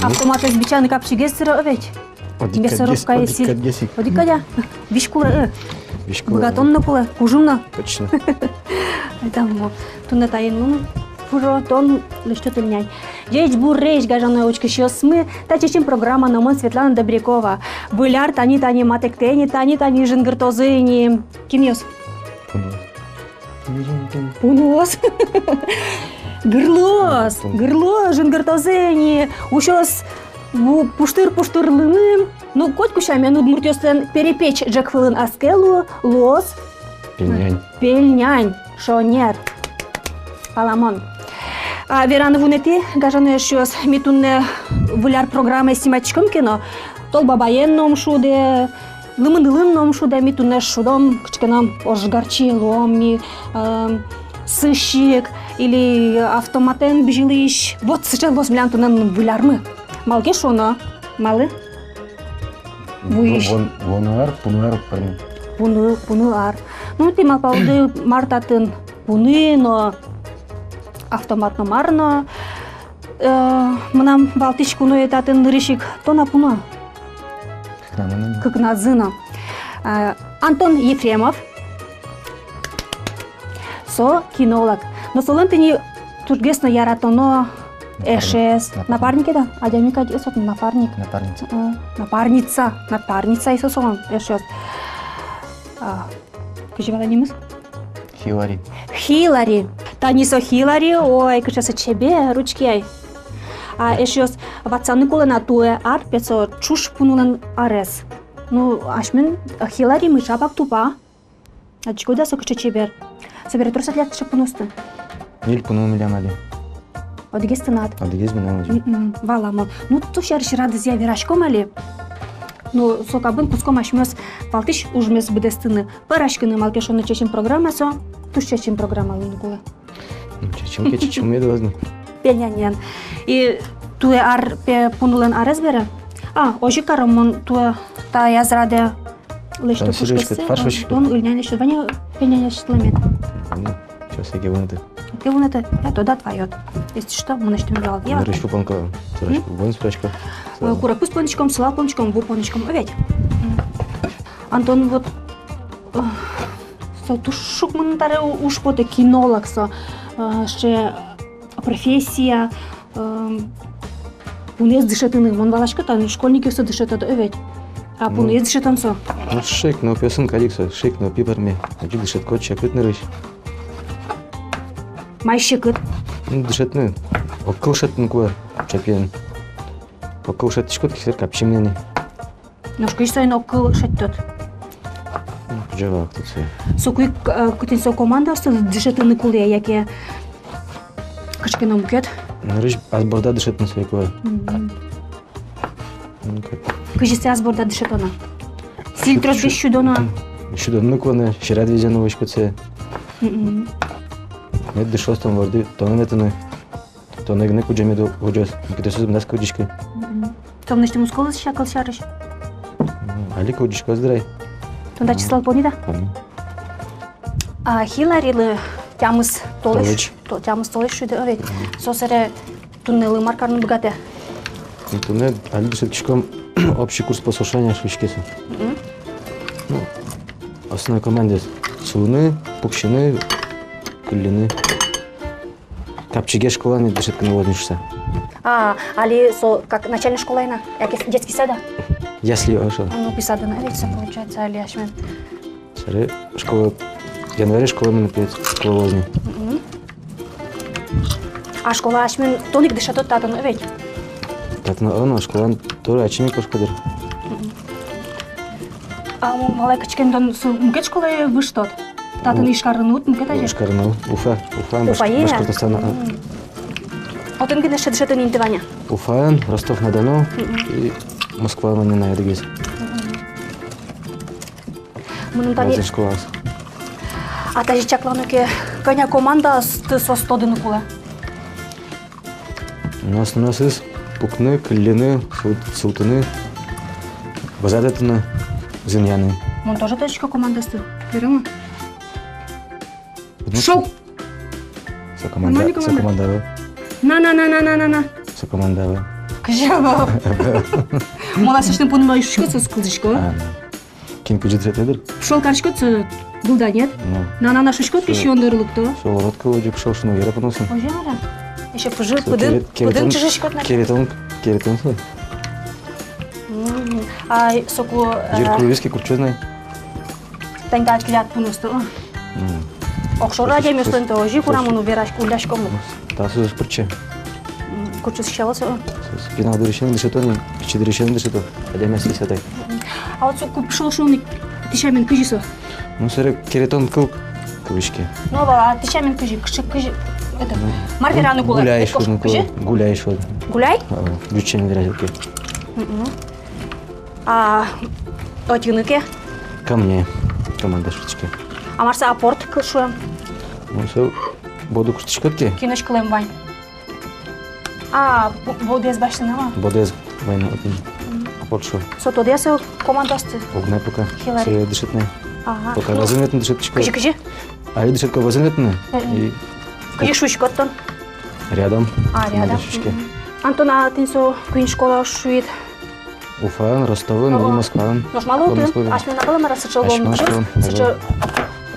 Автомат избичаны капчиге сыра овечь. Мясорубка есть. Одикадя. Вишкура. Богатонна пула. Кужумна. Точно. Там тунна тайну. Фуротон лишь менять. Есть буррейш гажаная очка щосмы. Тачечим программа номон Светлана Добрякова. Буляр тани матектени тани жингертозыни. Киньос. Пунос. Гырло жингертозыни. Ущос пуштыр-пуштырлыны. Ну, котку щами, ну, муртёстен перепечь джекфылын аскелу, лос. Пельнянь. Шонер. Паламон. А вераны вунети, гажаны щос митунне вуляр программа симачком кино. Тол бабаенном шуде, лымын-лымном шуде, митунне шудом, кчканам ожгарчи, ломи, сыщик или автоматен бжилыш. Вот сейчас вас млян тунен вулярмы. Малки шоно, малы? Вуиш. Вонуар, пунуар, Пунуар. Ну, ты малпауды мартатын пуны, но автоматно марно. Мнам балтичку етатын рышик тона пуна. Как назына. Антон Ефремов. Со кинолог. Но солонтыни тургесно яратоно эшес. Напарники да? Адямика эсот напарник. Напарница эсо солон эшес. Кыжывада немыз? Хилари. Танисо Хилари, ой, кычасы чебе, ручки ай. А эшёс ватсаны кулана туэ ар пецо чуш пунулан арес. Ну, ашмен Хилари мы шабак тупа. А чикода со кычы чебер. Собери 30 лет шапунусты. Нил пуну милямали. Одигес тынат. Одигес бинамали. Валамон. Ну, то шарши рады зя верашком али. Ну, сокабын пуском ашмёс палтыш ужмес бедестыны. Парашкыны малкешоны чечим программасо. Туш чечим программа луникулы. Чечим медозны. Пельнянян. И туе ар пе пунулен арес бере? А, ожи карамон туе та язраде лишь пушкасы. Он ильнян еще ваня пельняня шламет. Сейчас я гевунты. Гевунты? Я туда твоет. Если что, мы начнем делать. Я ручку понка, ручку вон спрячка. Курак с пончиком, сла пончиком, бу пончиком. Овять. Антон вот тушук монтаре уж поте кинолог со ще профессия пунес дышетыны мон балашка там школьники все дышетат овять. А пунес дышетан со. Ну шик, но песын кадикса, шик, но пиперме. Аки дышет кот чакыт нырыш. Майщикыт. Ну дышетны. Окылшетін куа чапен. Окылшет шкот кисер капчимнени. Ножка сайын окылшеттот. Жавак тут все. Сокуй кутинсо команда со дышетыны куле яке качкеном кет. Нырыш азборда дышетны свекуа. Кыжисе азборда дышетона. Сильтрос без щудона. Щудонны куаны шират везену вышкуце. Нет дышостом варды тонетыны. Тонегны куджамеду уджос. Китесуз мдас кудишка. Том нечто мускулы щакал шарыш. Али кудишка здрай. Тунда числал понида? А Хиларилы тямыс толыш. Тямыс толыш шуды овет. Сосере туннелы маркарны богате. Туннел али дышетчиком общий курс послушания швычкесы. Ну, основной команде суны, пукшины, кыллины. Капчиге школаны дышетканы вознишься. Али со как начальная школа ина? Детский сада? Если ошо. Ну, писада на все получается, али ашмен. Саре школа в январе школа мы например школа возни. А школа ашмен тоник дышатот татан овет? Татан она школа тоже очевидно кошкадыр. А малай качкендон мукет школа выштот? Татан ишкарынут мукет ажер? Ишкарынут. Уфа Башкортостана. Отын генеш дышатын интиваня? Уфа, Ростов-на-Дону и Москва на Эдегиз. Мунтани школа. А та чаклануке коня команда со 100 дынукула. У нас есть пукны, кыллины, султыны, базадатыны, зыньяны. Он тоже точка команда стыл. Берем? Шоу! Сокомандава. На. Сокомандава. Кыжа. Мола сыштын пунма ишко сыз кылышко. Ким күжетедер? Шол каршко цы булда нет? На шишко еще ондырлыкто. Шол ротко уже пошел шуну яра поносун. Ожара. Еще пудын чижишко на. Керетон. А соку Жиркулевский курчезный. танга клят пунусто. Окшора демюстен то жи курамуну бераш куляшко. Тасу спорче. Курчус шаласа. Спина дырышын дышетон, пичи дырышын дышетон. Адемяс сатай. А вот соку пошел шуны тишамен кыжисо. Ну сыры керетон кыл кывышке. Ну а тишамен кыжи это марвераны кула. Гуляешь вот. Гуляй? Бючен веражки. А отюныке? Ко мне. Команда шуточки. А марса апорт кылшуем. Ну все, боду куртичкотки. Киноч кылембай. А бодез баштанама? Бодез война отын. Апорт шо. Со тодеса командасты. Огнай пока. Хилари. Все дышетне. Ага. Пока разынетне дышетчика. Кыжи. А и дышетка возынетне. И Кыжи шучкоттон. рядом. А, рядом. Шучки. Антона тинсо кыйын школа шуит. Уфа, Ростовын, и Москван. Нож мало ты? Аш мен набылым раз сычыл болм. Сычыл.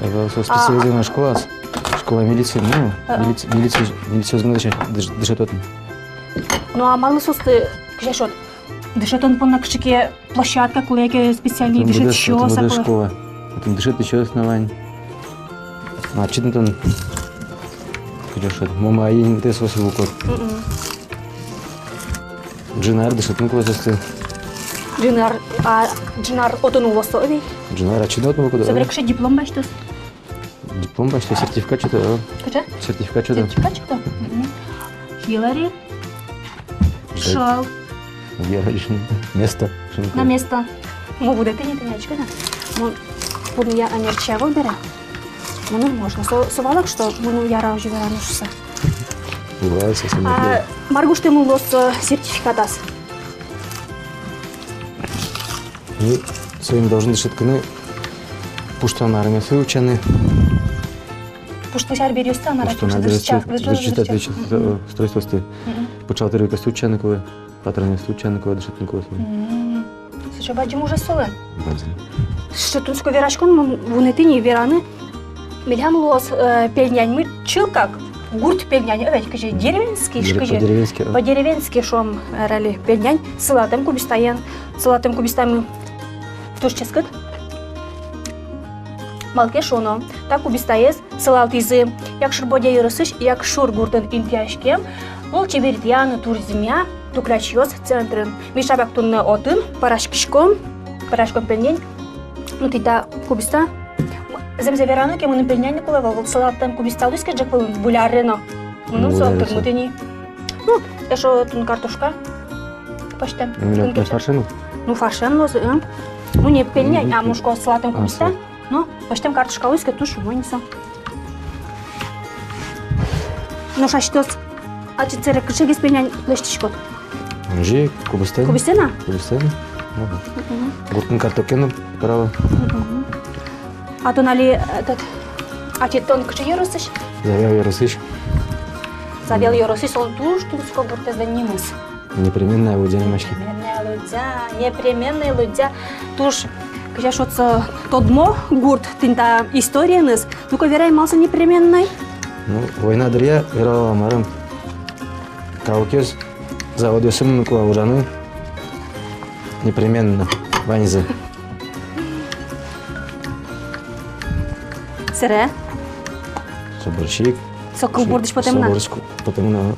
Это специализированная школа. Школа милиции, милиция дышет отын. Ну а малы состы кыжашот. Дышетон пон на кышыке площадка, кулеке специальный дышет еще Это сапылы. школа. Это дышит еще основание. А читан кыжашот. Мама айын тес осы букот. Джинар дышет, ну куда засты. Джинар отын улосо öyle. Джинар ачын отын букот. Собре кышы диплом баштос. Диплом почти, сертификат что-то. Кыжа? Сертификат что-то. Сертификат что-то? Хилари. Шел. Место. На место. Мы будем ты не тынячка, да? Буду я анерчаву бере. Ну можно. Совалок что буду я рау живера нушса. Бывает совсем. Маргуш ты мулос сертификатас. И своим должны дышать кыны. Пуштан армиясы учены. Пушты шар берёсты, она Пуштан дышит стройствости. Почал кости учены кое. Патроны учены кое дышат на кое. Слушай, баджим уже солен. Бадзин. Что тут ско верашкон вунетыни вераны. Мильям лос пельнянь мы чил как. Гурт пельнянь, ведь каже деревенский, По-деревенски. По-деревенски шом рали пельнянь. Салатем кубистаян. Салатем кубистаем туш ческат. Малке шоно. Так кубистаес салатизы. Як шурбодя юрысыш, як шур гуртын интяшкем. Ол чебертияны туризмя. Туклячьёс центрын. Мишабак тунны отын, парашкишком пельнянь. Ну тита кубиста. Земзе верану ке мунун пельнянь кулавал. Салаттан кубиста луйска джаквал буляррено. Мунун соктыр мутени. Ну, эшо тун картошка. Почтем. Фаршину? Ну фаршен лозы. Ну не пельнянь, а мушко салаттан кубиста. Ну, почтем картошка луйска туш войниса. Ну шаштос. А чицере кышегис пельнянь лештишкот. Жи, кубистен. Кубистена? Кубистен. Гуртын картокены право. А то нали этот тон кычы еросыш? Завял ярысыш. Завел еросыш, он туш тунско гуртезда немыс. Непременная лудя мачки. Непременный лудя. Туш кыча шотса тодмо гурт тинта историяныз. Ну-ка верай малса непременной. Ну, война дырья, верала марым. Каукез, завод ёсым кулавужаны. Непременно. Ванизы. Сыре? Соборщик. Сокол бурдыш потемна? Соборщик потемна.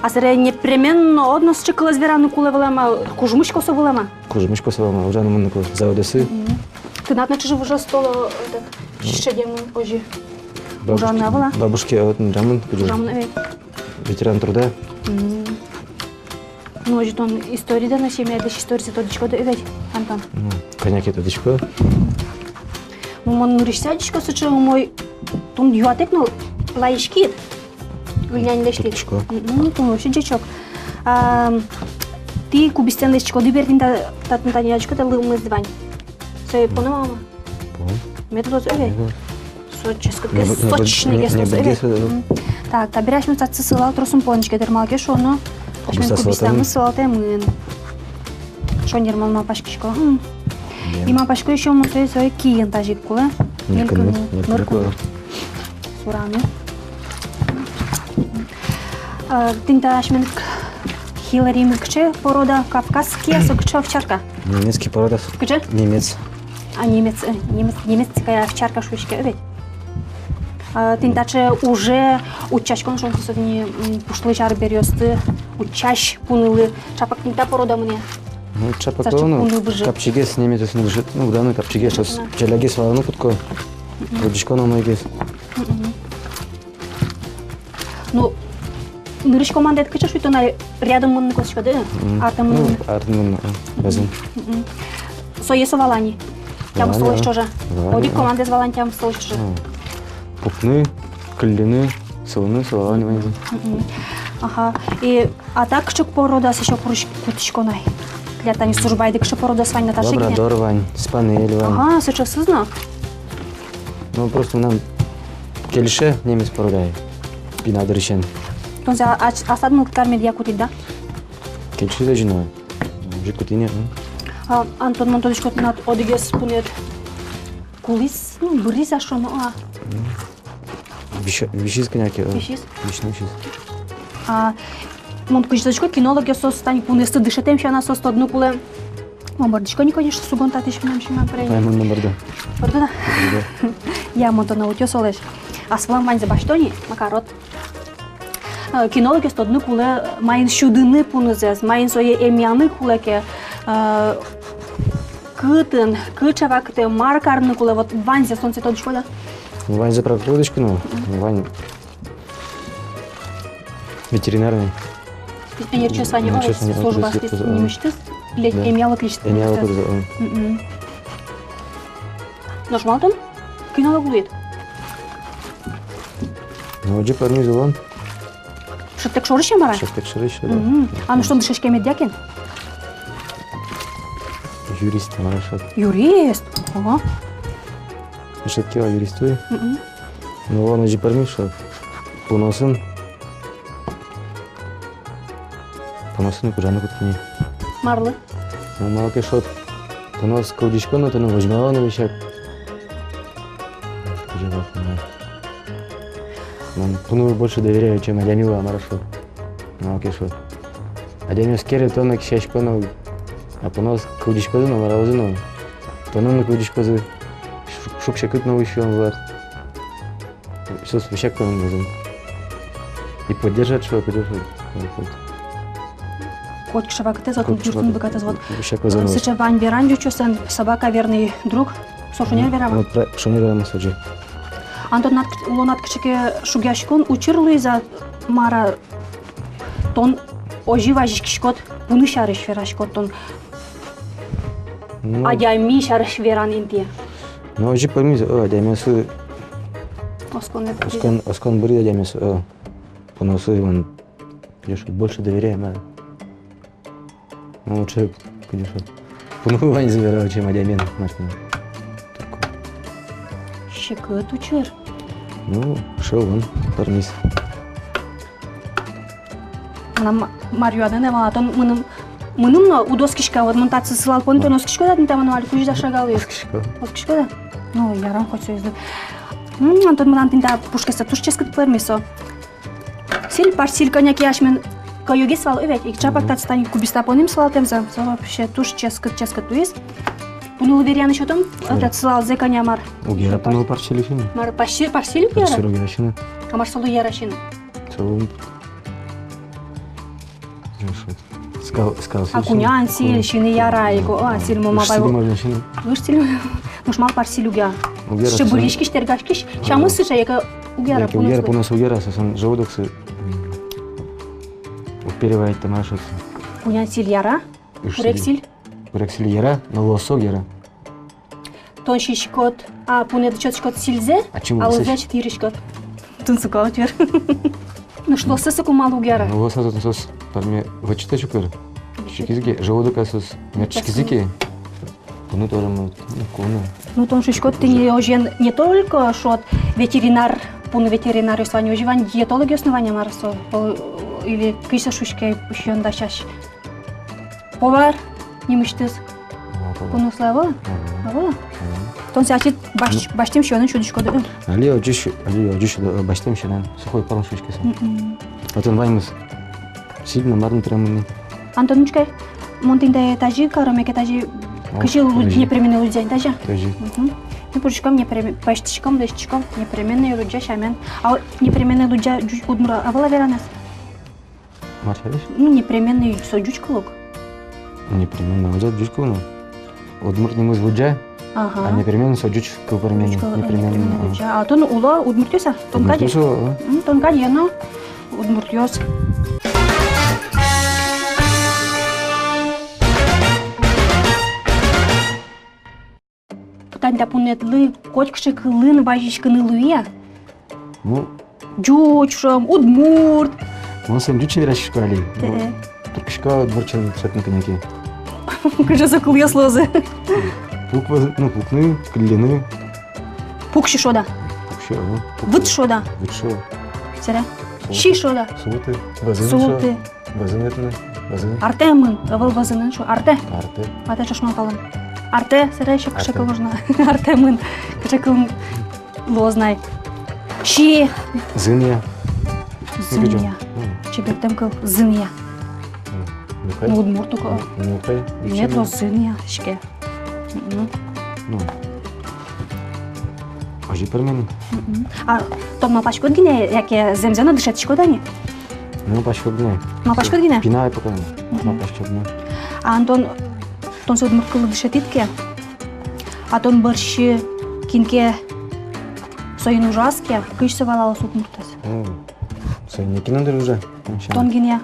А сыре непременно однос чекала зверану кулавалама, кужмышко совалама? Кужмышко совалама, ужаны мын кулав. Завод ёсы. Ты надо чужи уже стола шишедем ожи. Ужаны была? Бабушки, а вот Рамын. Ветеран труда. Ну, ожи тон истории да на семье, дышь истории тодичко да эвей, Антон. Коняк это дичко. Ну, мон рисядичко сычыл мой тун юатекнул лаишкит. Гульнян лештит. Дичко. Ну, тун вообще дичок. Ты кубистен лештичко дибертин татын танячко да лымыз звань. Сой пону мама? Пон. Метод эвей. Сочный гесtos эвей. Так, табираш мы цацы сылал тросун пончке дермалке шоно. Ашмен кубистамы салатемын. Шонер мама пашкишко. И мама пашко еще мусой свой киен тажит кула. Неркын. Сураны. Тинта ашмен Хиллари мыкче порода кавказские сокчо овчарка. Немецкий порода. Кыче? Немец. А немецкая овчарка швычка, ведь? Тинтаче уже учащкон шон сотни пушлы жар берёсты, учащ пунылы. Чапак тинта порода мне. Ну, чапаковну, капчиге с немецким бежит. Ну, да, ну капчиге сейчас челяги свалну путко. Рудичко на мой гес. Ну, нырыш команда это кыча шуйто на рядом мунны косчко, да? Артем мунны. Артем базин. Соесо валани. Тям столыш чожа. Оди команда с валани тям столыш чожа. Пупны, кыльны, сылны, сылани ванизм. Ага. И а так кычык порода еще курыш кутичко най. Клятани службайды кычы порода с вань Наташа гине. Лабрадор вань, спанель вань. Ага, сейчас сызна. Ну, просто нам келише немец породай. Пинадырышен. Тонза асадны кармед якутит, да? Келише да жина. Жикутине. Антон Монтовичко над одигес пунет. Кулис, ну, бриз ашоно. Вишиз коняки. Вишиз? Вишиз. Монтовичко кинология состани пунесты дышетем ща на состодну куле. Мамбардичко не конечно сугон татиш нам шима прей. Аймон мамбарда. Ордена? Я монтона утёс олеш. Асвлам вань за баштони, макарот. Кинология стодну куле майын шудыны пунузез, майын сое эмяны кулеке. Кытын, кычава кыты маркарны куле, вот вань за солнце тодичко, да? Вань за правдочку, ну, Вань ветеринарный. Теперь что с вами служба не мечты? Или эмяла количество? Эмяла количество. Нажмал там? Кинолог будет. Ну, где парни зелон? Что так шорыще мара? Сейчас так шорыще, да. А ну что, дышишь медякин? Юрист, марашат. Юрист? Ага. Что кила юристуй? Ну, он уже парни, что поносын. Поносын кужаны куткини. Марлы? Ну, малки шот. Понос каудичко, но то ну возьмала на вещак. Пуну больше доверяю, чем Адямила Марашот. Малки шот. Адямил скерет, он на кишачко, но а понос каудичко, но мараузину. То ну на каудичко за шукшакут на еще он влад. Все с вещак он возьмет. И поддержать, что поддержать. Котик шабакатез, вот дюртун быкатез, вот. Сейчас Сыча вань веран дючосан, собака верный друг. Сошуня верава. Вот шуни верама соджи. Антон улонат кичике шугяшкон учирлы за мара тон ожива жишкот буны шарыш верашкот тон. Адями шарыш веран интия. Ну, ожи пойми, адямису. Оскон бри адямису. Поносу он больше доверяем, а. Ну, лучше, конечно, понова не забирал, чем Адямин, Мартин. Щекот учер. Ну, шел он, парниз. Нам Марьюада не вала, тон мыным но у доскишка, вот монтация сылал, помню, то носкишка да, не там мануали, куж зашагал есть. Доскишка да? Ну, ярам хоть все изду. Антон мынан тинта пушкеса тушческат пермисо. Силь парсиль коняки ашмен. Каюги свал овет, и чапак тат стани кубиста поним свал темза, за вообще туш ческат туис. Пунул верян еще там, этот свал зе коня мар. Угера пунул парсилюшину. Мар парсилю угера? Парсилю угерашину. А мар солу ярашину. Солу. Скал. А кунян силь, шины яра, его, силь мама байво. Силь можно шину. Выш силь, мушмал парсилю угера. Угера. Шебуришки, штергашки, шамы сыша, яка угера пунул. Угера пунул угера, сосан желудоксы. Переварить там аж. Кунян силь яра, урексиль. Урексиль яра, но лосок яра. Тонший шкот, а пунет чёт сильзе, а лозе 4 шкот. Тунсука отвер. Ну что, сосыку мало угера. Ну лоса тут сос, парме вычитай чукер. Чикизики, желудок сос, мерчикизики. Ну тоже мы, ну ну тонший шкот ты не только шот ветеринар, пун ветеринар основание уживания диетологии основания марсо. или кыса шушкай пущенда шаш. Повар не мыштыз. Bunu слава? Ава. Тон сячит баштим шонун шудишко да. Али ожуш баштим шонун сухой паром шушкасы. Потом ваймыз. Сильно марын тремны. Антонучкай, монтинда этажи, карамек этажи, кышыл непременно лудзайн даже. Тоже. Ну, пушкам непременно, паштичкам, лещичкам, непременно лудза шамен. А непременно лудза удмура, а была веранас? Маршалиш? Ну, непременно соджучка лук. Непременно лудза джучку, но удмур не мыз лудза, а непременно соджуч купармен. Непременно. А тон ула удмуртюса, тонкади. Тонкади, но удмуртюс. Танда пунетлы кочкшик лын важишканы луя. Ну, Джучшам, удмурт. он сам джучи верашишко али. Туркишко удмурчен сотни коньяки. Кыжасы кылыя слозы. Пукны, клины. Пукши шода. Пукши, Выт шода. Вытшо. Сера. Ши шода. Суты. Базын Суты. Базынетны. Базын. Арте мын. Авал базынын шо. Арте. Арты. Ата шашман калын. Арте. Сера еще кышакыл нужна. Арте мын. Кышакыл лознай. Ши. Зыня. Зыня. Чебертем кыл. Зыня. Ну, удмурт только. Нюхай. Нет, но зыня. Шке. Ну. Ажи пермен. А то мапашкот гине, яке земзена дышетишко дани? Ну, пашкобне. Мапашкот гине? Пинай пока. Мапашкобне. А Антон се удмурткылы дышетитке. А тон борщи кинке союн ужаске, кыш се валала с удмуртас. Союн не кинандыр уже. Тон гине.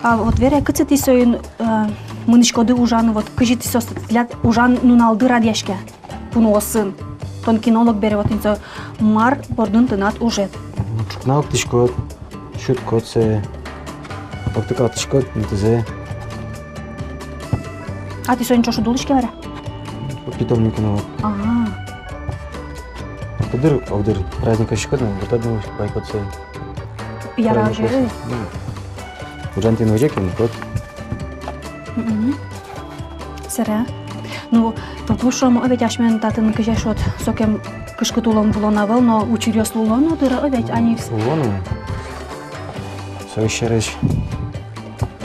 А вот вере кыцет и союн мынышкоды ужаны вот кыжит и состат ужан нуналды радяшке. Пуно сын. Тон кинолог бере вот инцо мар бордун тынат ужет. Чукнаук тишкот, шут котсе, октыкал тишкот, нтзе. А ты союн чошу дулышке вара? Питомник на вот. Ага. Кудыр праздника тишкот, но вот одну байкотсе. Яра жиры. Ужантин ожекен, кот. Сера. Ну, попушам овет ашмен татын кыжашот сокем кышкы улон булонавыл, но учурёс улон одыра овет они все. Улону. Соещереш.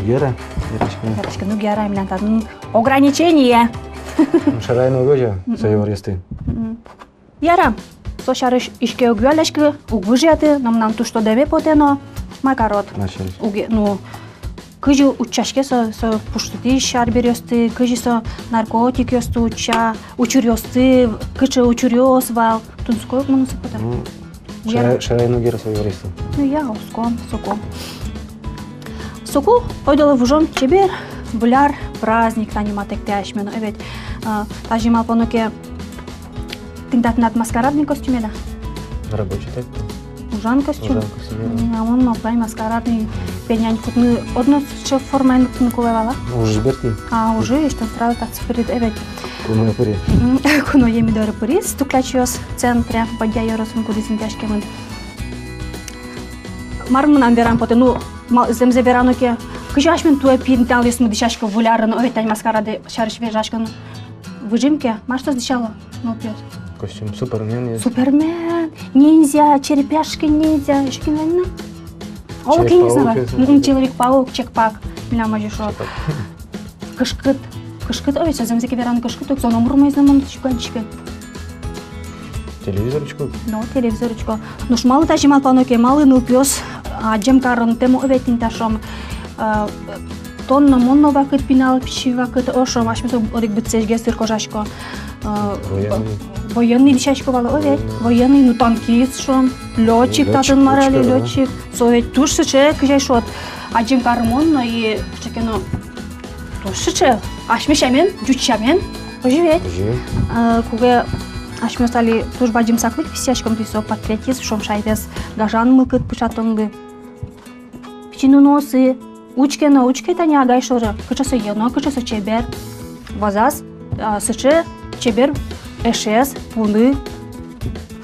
Гера. Ярашка, ну гера именно татын ограничение. Шарайно гожа, соевар есты. Яра. Сошарыш ишке угвялешки, угвыжяты, нам ту что деве потено, макарот. Начали. Ну, кыжы учашке со пуштыты шар берёсты, кыжы со наркотик ёсты учурёсты, кычы учурёс вал. Тут сколько мы потом? Шарайно гера соевар есты. Ну я уском, соком. Соку ойдалы вужон чебер, буляр, праздник таниматек тяшмен. Evet, тажимал поноке тиндатнат маскарадный костюме да? Рабочий так? Ужан костюм. Ужан костюм. А он малпай маскарадный пенянь кутны одно что форма накулевала. Уже бертни. А уже что сразу так спирит. Evet. Куно я пори. Куно еми дори пори. Стуклячиос центре бадя yorosун кудисин тяжкемын. Мармын нам веран поте ну земзе вераноке. Кыжашмен туе пинтал есмы дишашка вулярын оветтань маскарады шарыш вежашкан. Выжимке, маш-то сдичало? Ну пьет. Костюм Супермен. Супермен, ниндзя, черепашка ниндзя, еще кино. О, я не знаю. Человек-паук, чек-пак. Меня мажешо. Кышкыт. Кышкыт, ой, сейчас земзе веран кышкыт, так сон умру мы знаем, чеканчики. Телевизорочку. Ну, телевизорочку. Ну ж мало тажи мал паноке, малый ныл пёс, а джем карон тему оветин ташом. Тонна монно вакыт пинал пищи вакыт ошом, аш мисо одик битсежге сыркожашко. Военный дичашко вала овет. Военный, ну танкист шом, лётчик татын марали лётчик. Совет тушсы че кыжай шот. А джем кармон, но и чекено. Тушсы че. Аш мишамен, джучамен. Оживет. Куге аш мисали туш баджим саклык писяшком тисо патриотист шом шайтес. Гажан мылкыт пышатонды. Пичину носы. Учкена, учкета агайшоры. Кычасы ено, кычасы чебер. Вазас, сычы, чебер, эшес, пуны.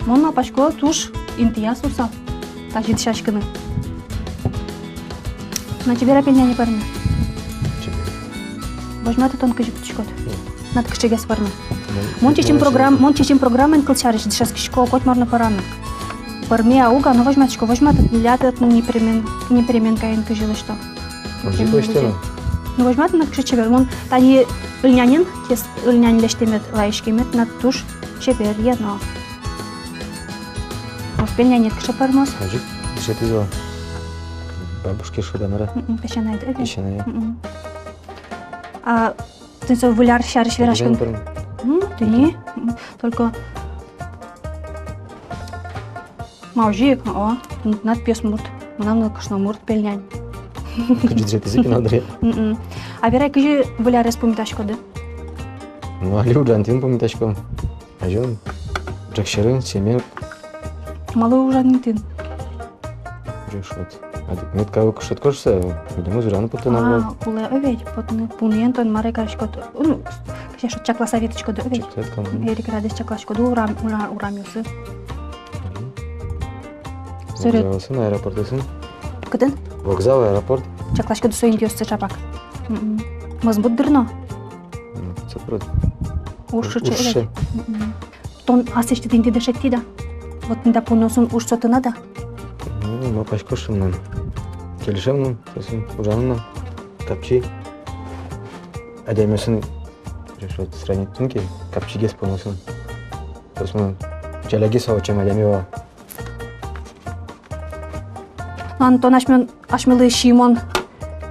Монна пачко туш интияс усал. Та 7 шашканы. На тебе пельмени парны. Чебе. Возьмете тонко жиптичкот. На кшегес парны. Ну, Мон чечим программен кылчарыш дешас кишко кот марна параны. Парме ауга, но возьмете лятат непременно каин кыжилы что. Ожико что? Ну возьмете на кшечебер. Мон тани ыльнянин, кес ыльнянин лештемет лайшкемет на туш чебер ено. Вот пельмени кше пармос. Ожик, что ты делал? Бабушки что дамара? Пешанайд. Пешанайд. А ты со вуляр шариш верашкан? Ты не, только маужик, над пес мурт, нам на кашна мурт пельнянь. Кыджи ты запинадре. А верай кыжи вуляр респомиташ коды? Ну али ужантин помиташком. Ажон, жакшырын семер. Мало ужантин. Жешот. Мет кавы кушать кошса, видимо зураны потонавал. Уле оведь, потны пуньентон маре карышкот. Ну, кашешот чакла советочко до оведь. Эрик радес чаклашко до урамюсы. Вокзал на аэропортысын. Кыдын? Вокзал, аэропорт. Чаклашко до соин диоссы чапак. Мазбут дырно. Сопрот. Ушчы оведь. Тон асешти тинти дешетти да. Вот нда пуносун уш сотына да. Ну, пашкошым нам. Келишем нам, сосын ужаным нам. Капчи. Адемесін решет сранить тунки, капчиге спомосын. Сосын чаляги саучем адемева. Антон ашмелы шимон.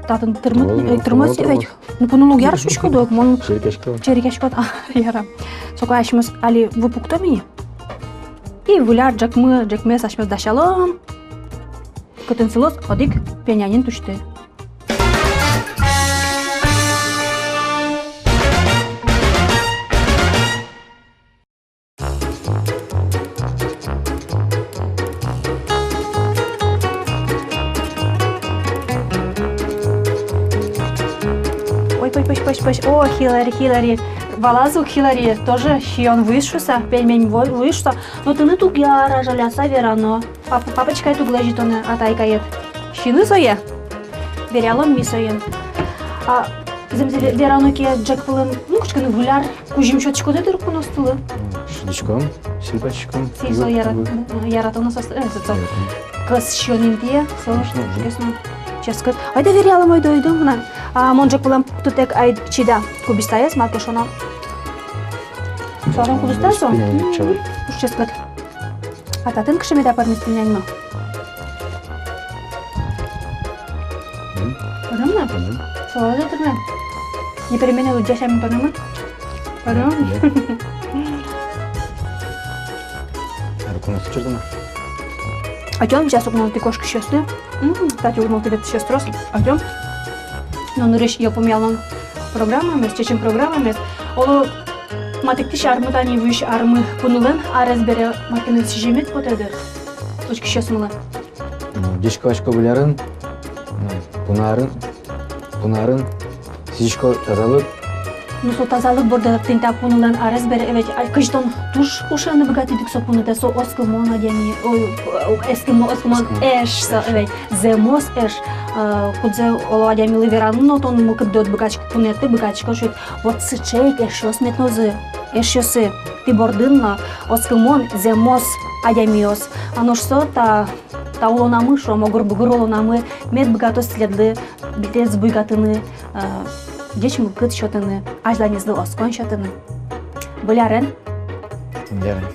Татын тырмыз оведь. Ну пунулуг ярышмышко дог, мон черекешко. Яра. Соко ашмыз али выпукто мини. И вуляр джакмес ашмез дашалом. Кытын сылос одик пенянин тушты. Ой, о, Хилари. Валазу Хилари тоже щион вышуса, пельмень вышуса. Но ты не тугяра жаляса верано. Папочка эту глажит он атайкает. Щины соя. Верялом ми соен. А земзе верано ке Джек Пылын, ну кучканы гуляр, кужим чотчко дедер куностылы. Шдичком, симпатичком. Сисо яратылны состав. Кыз щионин тие, солнышно, честно. Ческат. Айда верялом ойда ойдым мына. А мон Джек Пылын тутек айд чида. Кубистаяс малке шона. Сорон кубистасо? Уж ческат. А татын кшеме да пармис пельмяньма. Парамна? Солода турмен. Не переменил дяшами парамна? Парам? Аркуна сычырдыма? Айдем, сейчас угнал ты кошки счастлив. Кстати, угнал ты сейчас трос. Айдем. Но ну речь я помялан программами, с чечим программами. Оло матиктиш армутани выш армы пунулен, а разбере макины сижимет потедер. Точки счастливы. Дишко ашко булярын, пунарын, сижко тазалык. Ну со тазалык борда тинта пунулен, а разбере эвеч кыштон туш ушаны богатый со пунуте со оскылмон адеми, эскимон эш со эвеч земос эш. Кудзе оло адеми ливеран, но тон мукдот богачка пунеты богачка шут вот сычейк эшос метнозы. Эшосы ти бордынна оскылмон земос адемиос. Оно что та улонамы шо могур бугур улонамы мед богатос следы битец богатыны дечим кыт шотыны ажданезды оскон шотыны. Булярен? Булярен.